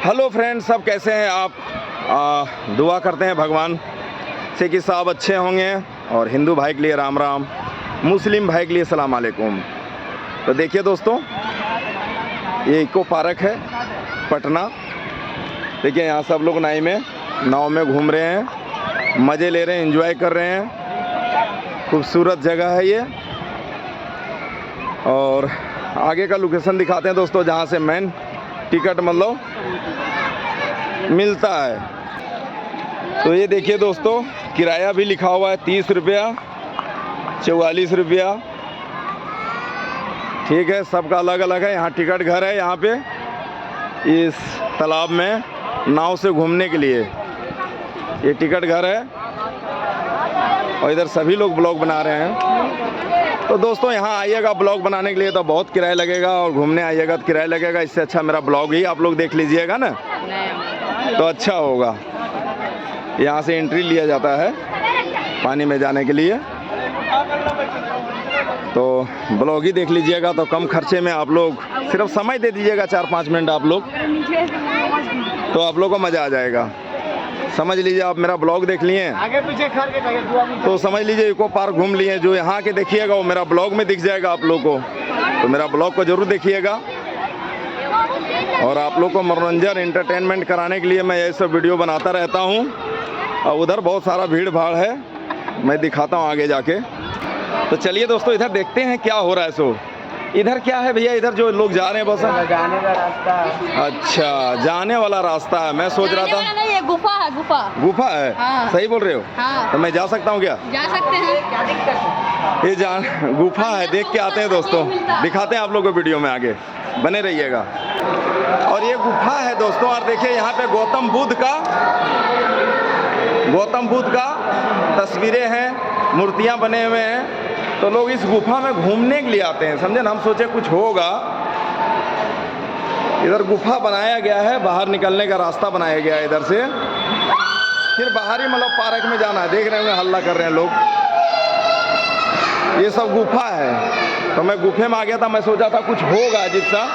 Hello friends, सब कैसे हैं आप? दुआ करते हैं भगवान से कि सब अच्छे होंगे। और हिंदू भाई के लिए राम राम, मुस्लिम भाई के लिए सलाम अलैकुम। तो देखिए दोस्तों, ये इको पार्क है पटना। देखिए यहाँ सब लोग नाव में घूम रहे हैं, मज़े ले रहे हैं, एंजॉय कर रहे हैं। खूबसूरत जगह है ये। और आगे का लोकेशन दिखाते हैं दोस्तों, जहाँ से मेन टिकट मतलब मिलता है। तो ये देखिए दोस्तों, किराया भी लिखा हुआ है 30 रुपया, 44 रुपया। ठीक है, सबका अलग अलग है। यहाँ टिकट घर है, यहाँ पे इस तालाब में नाव से घूमने के लिए ये टिकट घर है। और इधर सभी लोग ब्लॉग बना रहे हैं। तो दोस्तों यहाँ आइएगा ब्लॉग बनाने के लिए तो बहुत किराया लगेगा, और घूमने आइएगा तो किराया लगेगा। इससे अच्छा मेरा ब्लॉग ही आप लोग देख लीजिएगा ना, तो अच्छा होगा। यहाँ से एंट्री लिया जाता है पानी में जाने के लिए। तो ब्लॉग ही देख लीजिएगा तो कम खर्चे में आप लोग सिर्फ समय दे दीजिएगा 4-5 मिनट आप लोग, तो आप लोग को मज़ा आ जाएगा। समझ लीजिए, आप मेरा ब्लॉग देख लिए आगे पीछे तो समझ लीजिए इको पार्क घूम लिए। जो यहाँ के देखिएगा वो मेरा ब्लॉग में दिख जाएगा आप लोग को, तो मेरा ब्लॉग को ज़रूर देखिएगा। और आप लोग को मनोरंजन एंटरटेनमेंट कराने के लिए मैं ये सब वीडियो बनाता रहता हूँ। और उधर बहुत सारा भीड़ भाड़ है, मैं दिखाता हूँ आगे जाके। तो चलिए दोस्तों, इधर देखते हैं क्या हो रहा है। सो इधर क्या है भैया? इधर जो लोग जा रहे हैं बस जाने का रास्ता है। अच्छा, जाने वाला रास्ता है। मैं सोच रहा था नहीं, ये गुफा है। गुफा है। हाँ। सही बोल रहे हो? हाँ। तो मैं जा सकता हूँ क्या? जा सकते हैं, क्या दिक्कत है? ये गुफा है, देख के आते हैं दोस्तों, दिखाते हैं आप लोगों को वीडियो में, आगे बने रहिएगा। और ये गुफा है दोस्तों, और देखिए यहाँ पे गौतम बुद्ध का तस्वीरें हैं, मूर्तियाँ बने हुए हैं। तो लोग इस गुफा में घूमने के लिए आते हैं, समझे ना। हम सोचे कुछ होगा। इधर गुफा बनाया गया है, बाहर निकलने का रास्ता बनाया गया है इधर से। फिर बाहर ही मतलब पार्क में जाना है। देख रहे होंगे हल्ला कर रहे हैं लोग। ये सब गुफा है। तो मैं गुफे में आ गया था, मैं सोचा था कुछ होगा अजीब सा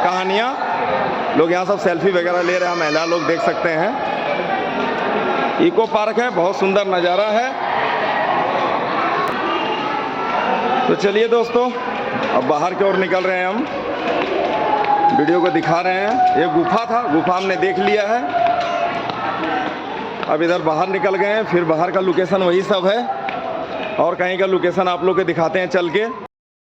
कहानियाँ। लोग यहाँ सब सेल्फी वगैरह ले रहे हैं, महिला लोग देख सकते हैं। इको पार्क है, बहुत सुंदर नज़ारा है। तो चलिए दोस्तों, अब बाहर की ओर निकल रहे हैं हम, वीडियो को दिखा रहे हैं। ये गुफा था, गुफा हमने देख लिया है। अब इधर बाहर निकल गए हैं, फिर बाहर का लोकेशन वही सब है। और कहीं का लोकेशन आप लोग को दिखाते हैं चल के।